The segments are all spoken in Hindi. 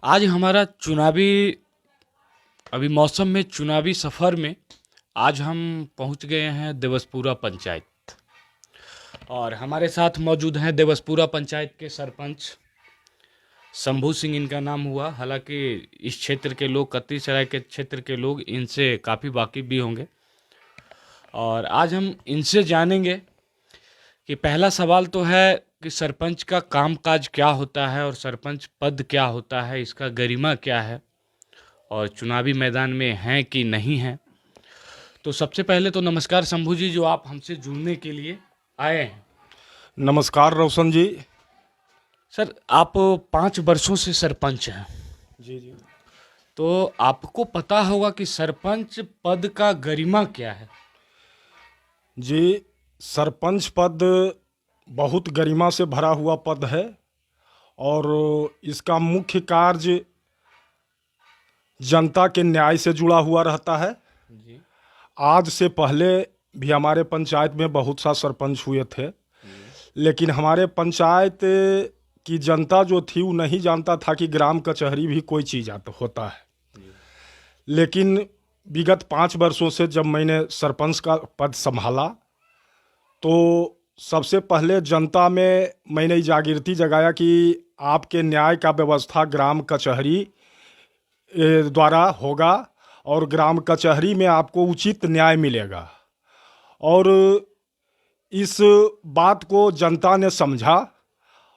आज हमारा चुनावी अभी मौसम में चुनावी सफ़र में आज हम पहुंच गए हैं देवसपुरा पंचायत। और हमारे साथ मौजूद हैं देवसपुरा पंचायत के सरपंच शंभू सिंह इनका नाम हुआ। हालांकि इस क्षेत्र के लोग, कतरी सराय के क्षेत्र के लोग इनसे काफ़ी वाकिफ़ भी होंगे। और आज हम इनसे जानेंगे कि पहला सवाल तो है कि सरपंच का कामकाज क्या होता है और सरपंच पद क्या होता है, इसका गरिमा क्या है और चुनावी मैदान में हैं कि नहीं हैं। तो सबसे पहले तो नमस्कार शंभू जी, जो आप हमसे जुड़ने के लिए आए हैं। नमस्कार रोशन जी। सर, आप 5 वर्षों से सरपंच हैं, जी जी। तो आपको पता होगा कि सरपंच पद का गरिमा क्या है। जी, सरपंच पद बहुत गरिमा से भरा हुआ पद है और इसका मुख्य कार्य जनता के न्याय से जुड़ा हुआ रहता है। जी आज से पहले भी हमारे पंचायत में बहुत सा सरपंच हुए थे, लेकिन हमारे पंचायत की जनता जो थी वो नहीं जानता था कि ग्राम कचहरी भी कोई चीज़ होता है। लेकिन विगत 5 वर्षों से जब मैंने सरपंच का पद संभाला तो सबसे पहले जनता में मैंने ये जागृति जगाया कि आपके न्याय का व्यवस्था ग्राम कचहरी द्वारा होगा और ग्राम कचहरी में आपको उचित न्याय मिलेगा। और इस बात को जनता ने समझा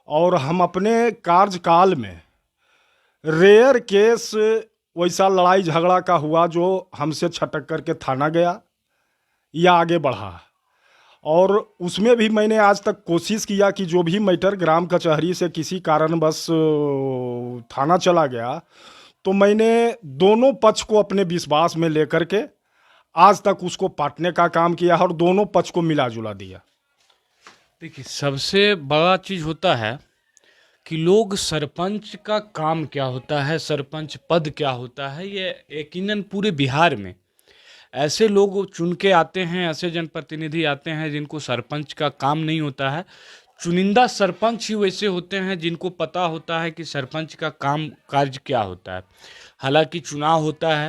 और हम अपने कार्यकाल में रेयर केस वैसा लड़ाई झगड़ा का हुआ जो हमसे छटक करके थाना गया या आगे बढ़ा, और उसमें भी मैंने आज तक कोशिश किया कि जो भी मैटर ग्राम कचहरी से किसी कारणवश थाना चला गया तो मैंने दोनों पक्ष को अपने विश्वास में लेकर के आज तक उसको पाटने का काम किया और दोनों पक्ष को मिला जुला दिया। देखिए, सबसे बड़ा चीज़ होता है कि लोग सरपंच का काम क्या होता है, सरपंच पद क्या होता है, ये यकीनन पूरे बिहार में ऐसे लोग चुन के आते हैं, ऐसे जनप्रतिनिधि आते हैं जिनको सरपंच का काम नहीं होता है। चुनिंदा सरपंच ही वैसे होते हैं जिनको पता होता है कि सरपंच का काम काज क्या होता है। हालांकि चुनाव होता है।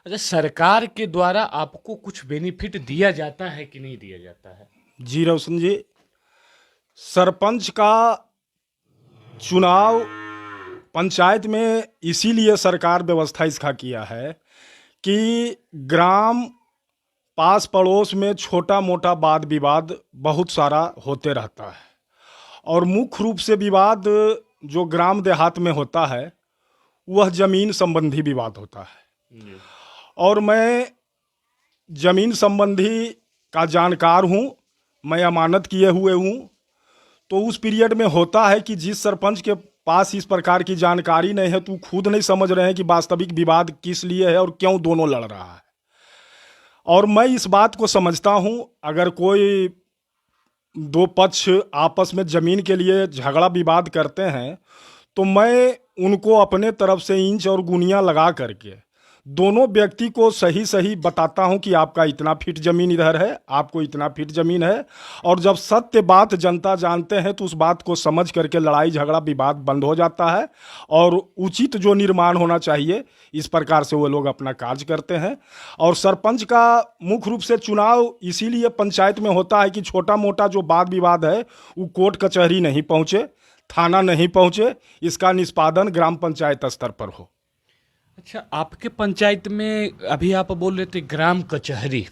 अच्छा, सरकार के द्वारा आपको कुछ बेनिफिट दिया जाता है कि नहीं दिया जाता है? जी रोशन जी, सरपंच का चुनाव पंचायत में इसीलिए सरकार व्यवस्था इसका किया है कि ग्राम पास पड़ोस में छोटा मोटा वाद विवाद बहुत सारा होते रहता है और मुख्य रूप से विवाद जो ग्राम देहात में होता है वह जमीन संबंधी विवाद होता है। और मैं जमीन संबंधी का जानकार हूँ, मैं अमानत किए हुए हूँ। तो उस पीरियड में होता है कि जिस सरपंच के पास इस प्रकार की जानकारी नहीं है तो खुद नहीं समझ रहे हैं कि वास्तविक विवाद किस लिए है और क्यों दोनों लड़ रहा है। और मैं इस बात को समझता हूँ, अगर कोई दो पक्ष आपस में ज़मीन के लिए झगड़ा विवाद करते हैं तो मैं उनको अपने तरफ से इंच और गुनिया लगा करके दोनों व्यक्ति को सही सही बताता हूं कि आपका इतना फीट ज़मीन इधर है, आपको इतना फीट ज़मीन है। और जब सत्य बात जनता जानते हैं तो उस बात को समझ करके लड़ाई झगड़ा विवाद बंद हो जाता है और उचित जो निर्माण होना चाहिए इस प्रकार से वो लोग अपना कार्य करते हैं। और सरपंच का मुख्य रूप से चुनाव इसीलिए पंचायत में होता है कि छोटा मोटा जो वाद विवाद है वो कोर्ट कचहरी नहीं पहुँचे, थाना नहीं पहुँचे, इसका निष्पादन ग्राम पंचायत स्तर पर हो। अच्छा, आपके पंचायत में अभी आप बोल रहे थे ग्राम कचहरी,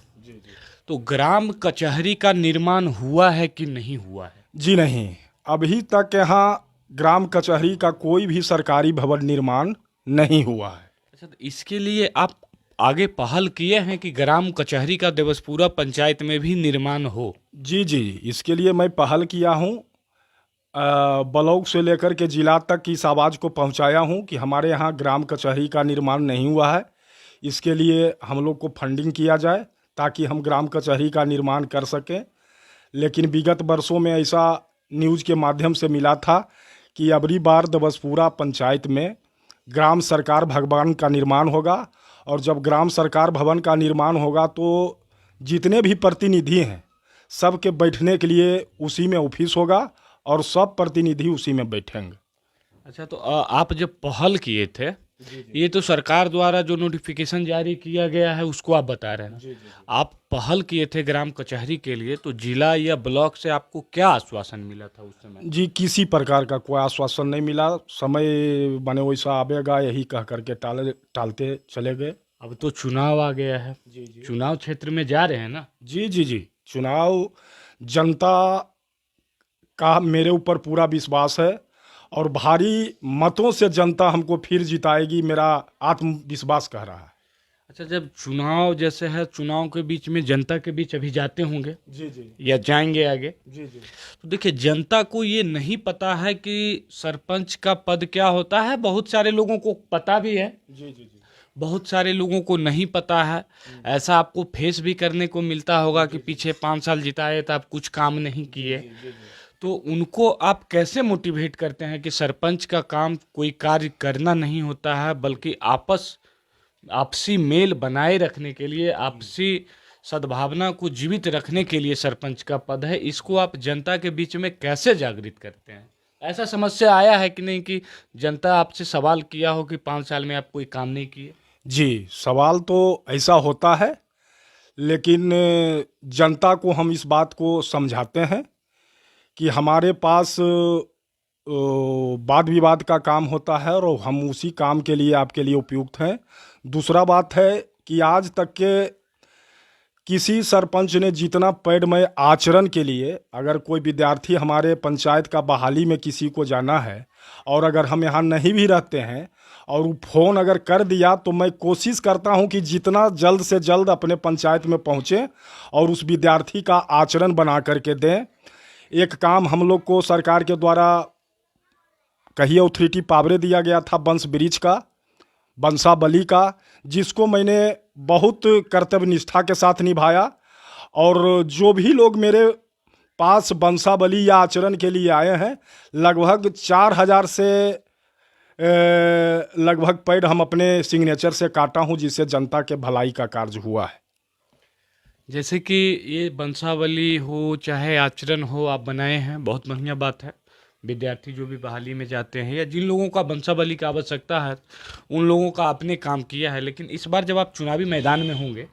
तो ग्राम कचहरी का निर्माण हुआ है कि नहीं हुआ है? जी नहीं, अभी तक यहाँ ग्राम कचहरी का कोई भी सरकारी भवन निर्माण नहीं हुआ है। अच्छा, तो इसके लिए आप आगे पहल किए हैं कि ग्राम कचहरी का देवसपुरा पंचायत में भी निर्माण हो? जी जी, इसके लिए मैं पहल किया हूँ। ब्लॉक से लेकर के जिला तक इस आवाज़ को पहुँचाया हूँ कि हमारे यहाँ ग्राम कचहरी का निर्माण नहीं हुआ है। इसके लिए हम लोग को फंडिंग किया जाए ताकि हम ग्राम कचहरी का निर्माण कर सकें। लेकिन विगत वर्षों में ऐसा न्यूज़ के माध्यम से मिला था कि अबरी बार देवसपुरा पंचायत में ग्राम सरकार भवन का निर्माण होगा और जब ग्राम सरकार भवन का निर्माण होगा तो जितने भी प्रतिनिधि हैं सबके बैठने के लिए उसी में ऑफिस होगा और सब प्रतिनिधि उसी में बैठेंगे। अच्छा, तो आप जब पहल किए थे, ये तो सरकार द्वारा जो नोटिफिकेशन जारी किया गया है उसको आप बता रहे हैं ना। आप पहल किए थे ग्राम कचहरी के लिए, तो जिला या ब्लॉक से आपको क्या आश्वासन मिला था उस समय? जी, किसी प्रकार का कोई आश्वासन नहीं मिला। समय बने वैसा आवेगा यही कह करके टालते चले गए। अब तो चुनाव आ गया है, चुनाव क्षेत्र में जा रहे हैं ना। जी जी जी, चुनाव जनता का मेरे ऊपर पूरा विश्वास है और भारी मतों से जनता हमको फिर जिताएगी, मेरा आत्मविश्वास कह रहा है। अच्छा, जब चुनाव जैसे है, चुनाव के बीच में जनता के बीच अभी जाते होंगे जी जी या जाएंगे आगे, जी जी तो देखिए जनता को ये नहीं पता है कि सरपंच का पद क्या होता है। बहुत सारे लोगों को पता भी है, जी जी जी बहुत सारे लोगों को नहीं पता है। ऐसा आपको फेस भी करने को मिलता होगा कि पीछे 5 साल जिताए तो आप कुछ काम नहीं किए। तो उनको आप कैसे मोटिवेट करते हैं कि सरपंच का काम कोई कार्य करना नहीं होता है, बल्कि आपसी मेल बनाए रखने के लिए, आपसी सद्भावना को जीवित रखने के लिए सरपंच का पद है। इसको आप जनता के बीच में कैसे जागृत करते हैं? ऐसा समस्या आया है कि नहीं कि जनता आपसे सवाल किया हो कि 5 साल में आप कोई काम नहीं किए? जी, सवाल तो ऐसा होता है, लेकिन जनता को हम इस बात को समझाते हैं कि हमारे पास वाद विवाद का काम होता है और हम उसी काम के लिए आपके लिए उपयुक्त हैं। दूसरा बात है कि आज तक के किसी सरपंच ने जितना पेड़मय आचरण के लिए, अगर कोई विद्यार्थी हमारे पंचायत का बहाली में किसी को जाना है और अगर हम यहाँ नहीं भी रहते हैं और वो फ़ोन अगर कर दिया, तो मैं कोशिश करता हूँ कि जितना जल्द से जल्द अपने पंचायत में पहुँचे और उस विद्यार्थी का आचरण बना करके दें। एक काम हम लोग को सरकार के द्वारा कहिए ऑथोरिटी पावरे दिया गया था बंस ब्रिज का, बंसाबली का, जिसको मैंने बहुत कर्तव्य निष्ठा के साथ निभाया। और जो भी लोग मेरे पास बंसाबली या आचरण के लिए आए हैं, लगभग 4,000 से लगभग पेड़ हम अपने सिग्नेचर से काटा हूं, जिससे जनता के भलाई का कार्य हुआ है। जैसे कि ये बंसावली हो चाहे आचरण हो, आप बनाए हैं, बहुत बढ़िया बात है। विद्यार्थी जो भी बहाली में जाते हैं या जिन लोगों का बंसावली की आवश्यकता है, उन लोगों का आपने काम किया है। लेकिन इस बार जब आप चुनावी मैदान में होंगे,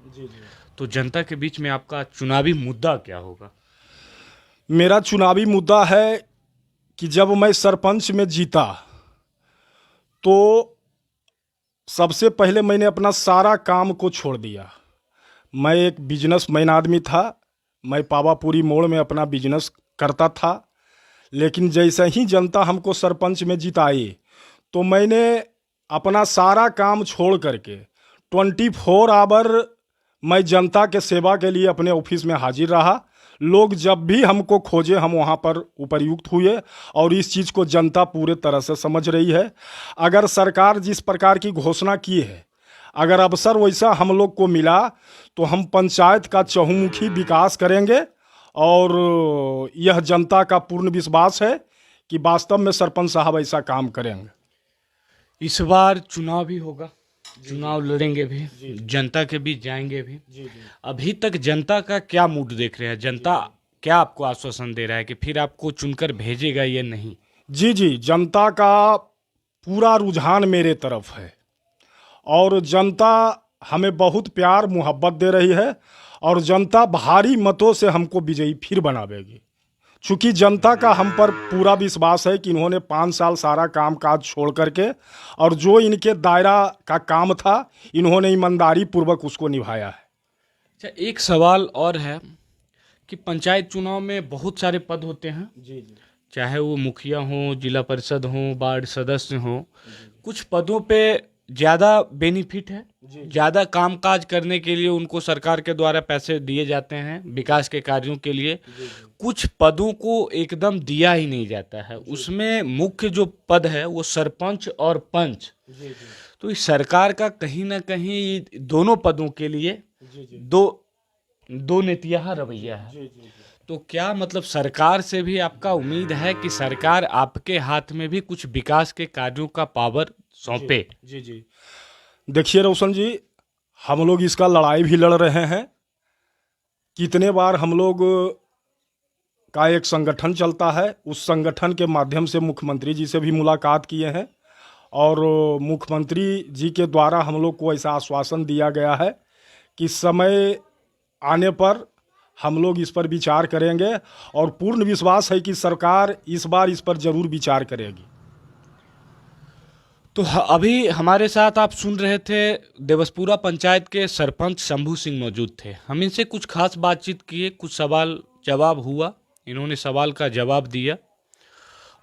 तो जनता के बीच में आपका चुनावी मुद्दा क्या होगा? मेरा चुनावी मुद्दा है कि जब मैं सरपंच में जीता, तो सबसे पहले मैंने अपना सारा काम को छोड़ दिया। मैं एक बिजनेसमैन आदमी था, मैं पावापुरी मोड़ में अपना बिजनेस करता था। लेकिन जैसे ही जनता हमको सरपंच में जिताई, तो मैंने अपना सारा काम छोड़ करके 24 आवर मैं जनता के सेवा के लिए अपने ऑफिस में हाजिर रहा। लोग जब भी हमको खोजे, हम वहाँ पर उपयुक्त हुए और इस चीज़ को जनता पूरे तरह से समझ रही है। अगर सरकार जिस प्रकार की घोषणा की है, अगर अवसर वैसा हम लोग को मिला, तो हम पंचायत का चहुमुखी विकास करेंगे। और यह जनता का पूर्ण विश्वास है कि वास्तव में सरपंच साहब ऐसा काम करेंगे। इस बार चुनाव भी होगा, चुनाव लड़ेंगे भी, जनता के बीच जाएंगे भी। अभी तक जनता का क्या मूड देख रहे हैं? जनता क्या आपको आश्वासन दे रहा है कि फिर आपको चुनकर भेजेगा या नहीं? जी जी, जनता का पूरा रुझान मेरे तरफ है और जनता हमें बहुत प्यार मोहब्बत दे रही है और जनता भारी मतों से हमको विजयी फिर बनावेगी। चूँकि जनता का हम पर पूरा विश्वास है कि इन्होंने 5 साल सारा काम काज छोड़ करके और जो इनके दायरा का काम था, इन्होंने ईमानदारी पूर्वक उसको निभाया है। अच्छा, एक सवाल और है कि पंचायत चुनाव में बहुत सारे पद होते हैं, जी जी चाहे वो मुखिया हो, जिला परिषद हो, वार्ड सदस्य हो। कुछ पदों पे ज़्यादा बेनिफिट है, ज़्यादा कामकाज करने के लिए उनको सरकार के द्वारा पैसे दिए जाते हैं विकास के कार्यों के लिए। कुछ पदों को एकदम दिया ही नहीं जाता है। उसमें मुख्य जो पद है वो सरपंच और पंच। तो इस सरकार का कहीं ना कहीं दोनों पदों के लिए दो नीतियाँ रवैया है। तो क्या मतलब सरकार से भी आपका उम्मीद है कि सरकार आपके हाथ में भी कुछ विकास के कार्यों का पावर सौंपे? जी जी, देखिए रोशन जी, हम लोग इसका लड़ाई भी लड़ रहे हैं। कितने बार हम लोग का एक संगठन चलता है। उस संगठन के माध्यम से मुख्यमंत्री जी से भी मुलाकात किए हैं और मुख्यमंत्री जी के द्वारा हम लोग को ऐसा आश्वासन दिया गया है कि समय आने पर हम लोग इस पर विचार करेंगे और पूर्ण विश्वास है कि सरकार इस बार इस पर जरूर विचार करेगी। तो अभी हमारे साथ आप सुन रहे थे देवसपुरा पंचायत के सरपंच शंभू सिंह मौजूद थे। हम इनसे कुछ खास बातचीत किए, कुछ सवाल जवाब हुआ, इन्होंने सवाल का जवाब दिया।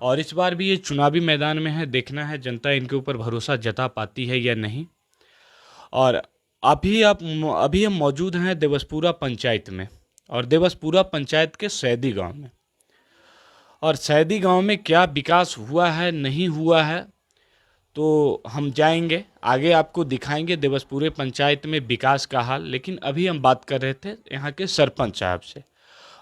और इस बार भी ये चुनावी मैदान में है, देखना है जनता इनके ऊपर भरोसा जता पाती है या नहीं। और अभी हम मौजूद हैं देवसपुरा पंचायत में, और देवसपुरा पंचायत के सैदी गांव में। और सैदी गांव में क्या विकास हुआ है नहीं हुआ है तो हम जाएंगे आगे, आपको दिखाएंगे देवसपुरे पंचायत में विकास का हाल। लेकिन अभी हम बात कर रहे थे यहाँ के सरपंच साहब से,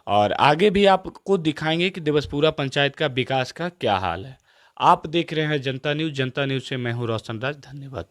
और आगे भी आपको दिखाएंगे कि देवसपुरा पंचायत का विकास का क्या हाल है। आप देख रहे हैं जनता न्यूज़। जनता न्यूज़ से मैं हूँ रोशन राज। धन्यवाद।